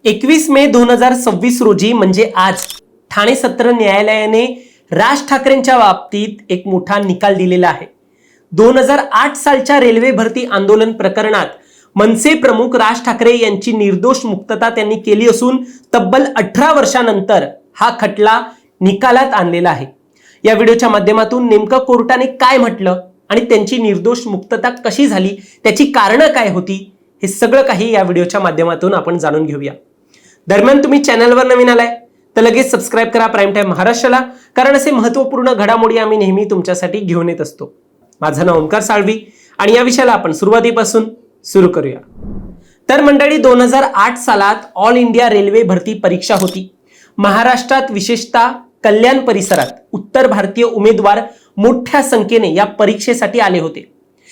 21 मे 2026 रोजी म्हणजे आज ठाणे सत्र न्यायालयाने राज ठाकरेंच्या बाबतीत एक मोठा निकाल दिलेला आहे। 2008 सालच्या रेल्वे भरती आंदोलन प्रकरणात मनसे प्रमुख राज ठाकरे यांची निर्दोष मुक्तता त्यांनी केली असून तब्बल 18 वर्षांनंतर हा खटला निकालात आणलेला आहे। या व्हिडिओच्या माध्यमातून नेमकं कोर्टाने काय म्हटलं आणि त्यांची निर्दोष मुक्तता कशी झाली, त्याची कारणं काय होती, हे सगळं काही या व्हिडिओच्या माध्यमातून आपण जाणून घेऊया। दरम्यान तुम्ही चॅनलवर नवीन आलाय तर लगेच सबस्क्राइब करा प्राइम टाइम महाराष्ट्राला, कारण असे महत्त्वपूर्ण घडामोडी आम्ही नेहमी तुमच्यासाठी घेऊन येत असतो। माझं नाव ओमकार साळवी आणि या विषयाला आपण सुरुवातीपासून सुरू करूया। तर मंडळी, 2008 सालात ऑल इंडिया रेल्वे भरती परीक्षा होती। महाराष्ट्रात विशेषतः कल्याण परिसरात उत्तर भारतीय उमेदवार मोठ्या संख्येने या परीक्षेसाठी आले होते।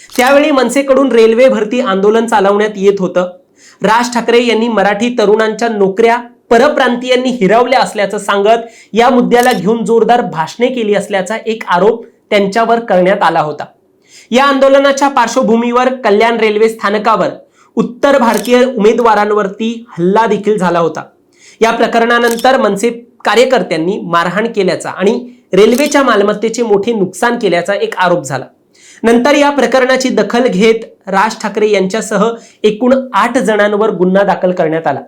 त्यावेळी मनसेकडून रेल्वे भरती आंदोलन चालवण्यात येत होतं। राज ठाकरे यांनी मराठी तरुणांच्या नोकऱ्या परप्रांतीयांनी हिरावल्या असल्याचं सांगत या मुद्द्याला घेऊन जोरदार भाषणे केली असल्याचा एक आरोप त्यांच्यावर करण्यात आला होता। या आंदोलनाच्या पार्श्वभूमीवर कल्याण रेल्वे स्थानकावर उत्तर भारतीय उमेदवारांवरती हल्ला देखील झाला होता। या प्रकरणानंतर मनसे कार्यकर्त्यांनी मारहाण केल्याचा आणि रेल्वेच्या मालमत्तेचे मोठे नुकसान केल्याचा एक आरोप झाला। नंतर या प्रकरणाची दखल घेत राज ठाकरे यांच्यासह एकूण 8 जणांवर गुन्हा दाखल करण्यात आला।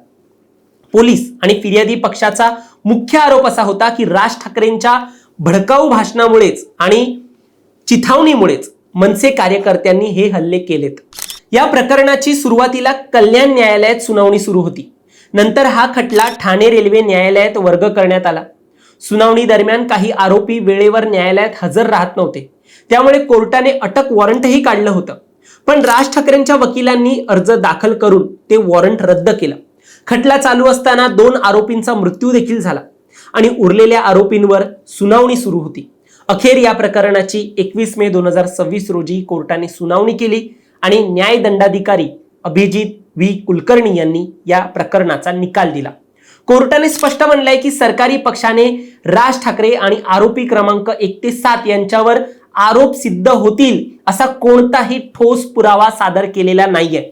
पोलीस आणि फिर्यादी पक्षाचा मुख्य आरोप असा होता की राज ठाकरेंच्या भडकाऊ भाषणामुळेच आणि चिथावणीमुळेच मनसे कार्यकर्त्यांनी हे हल्ले केलेत। या प्रकरणाची सुरुवातीला कल्याण न्यायालयात सुनावणी सुरू होती। नंतर हा खटला ठाणे रेल्वे न्यायालयात वर्ग करण्यात आला। सुनावणी दरम्यान काही आरोपी वेळेवर न्यायालयात हजर राहत नव्हते, त्यामुळे कोर्टाने अटक वॉरंटही काढलं होतं। पण राज ठाकरेंच्या वकिलांनी अर्ज दाखल करून ते वॉरंट रद्द केलं। खटला चालू असताना 2 आरोपींचा मृत्यू देखील झाला आणि उरलेल्या आरोपींवर सुनावणी सुरू होती। अखेर या प्रकरणाची 21 मे 2026 रोजी कोर्टाने सुनावणी केली आणि न्यायदंडाधिकारी अभिजित व्ही कुलकर्णी यांनी या प्रकरणाचा निकाल दिला। कोर्टाने स्पष्ट म्हणलंय की सरकारी पक्षाने राज ठाकरे आणि आरोपी क्रमांक 1 ते 7 यांच्यावर आरोप सिद्ध होतील असा कोणताही ठोस पुरावा सादर केलेला नाहीये।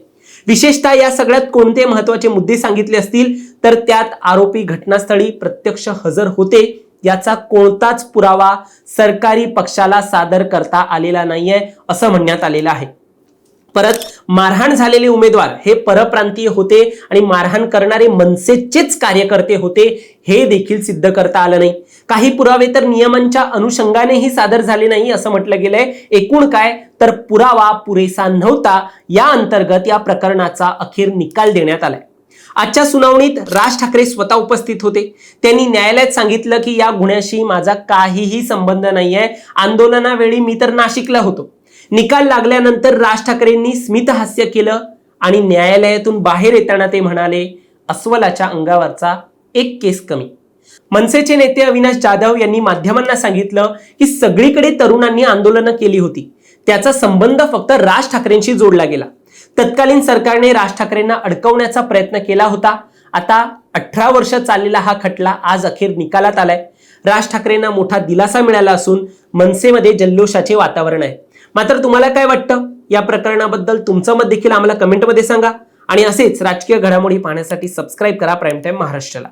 विशेषतः या सगळ्यात कोणते महत्त्वाचे मुद्दे सांगितले असतील तर त्यात आरोपी घटनास्थळी प्रत्यक्ष हजर होते याचा कोणताच पुरावा सरकारी पक्षाला सादर करता आलेला नाहीये असं म्हणण्यात आलेलं आहे। परत मारहाण झालेले उमेदवार हे परप्रांतीय होते आणि मारहाण करणारे मनसेचेच कार्यकर्ते होते हे देखील सिद्ध करता आलं नाही। काही पुरावे तर नियमांच्या अनुषंगानेही सादर झाले नाही असं म्हटलं गेलंय। एकूण काय तर पुरावा पुरेसा नव्हता। या अंतर्गत या प्रकरणाचा अखेर निकाल देण्यात आलाय। आजच्या सुनावणीत राज ठाकरे स्वतः उपस्थित होते। त्यांनी न्यायालयात सांगितलं की या गुन्ह्याशी माझा काहीही संबंध नाहीये, आंदोलनावेळी मी तर नाशिकला होतो। निकाल लागल्यानंतर राज ठाकरेंनी स्मितहास्य केलं आणि न्यायालयातून बाहेर येताना ते म्हणाले, अस्वलाच्या अंगावरचा एक केस कमी। मनसेचे नेते अविनाश जाधव यांनी माध्यमांना सांगितलं की सगळीकडे तरुणांनी आंदोलनं केली होती, त्याचा संबंध फक्त राज ठाकरेंशी जोडला गेला। तत्कालीन सरकारने राज ठाकरेंना अडकवण्याचा प्रयत्न केला होता। आता 18 वर्ष चाललेला हा खटला आज अखेर निकालात आलाय। राज ठाकरेंना मोठा दिलासा मिळाला असून मनसेमध्ये जल्लोषाचे वातावरण आहे। मात्र तुम्हाला काय वाटतं या प्रकरणाबद्दल? तुमचं मत देखील आम्हाला कमेंटमध्ये सांगा आणि असेच राजकीय घडामोडी पाहण्यासाठी सबस्क्राइब करा प्राइम टाइम महाराष्ट्राला।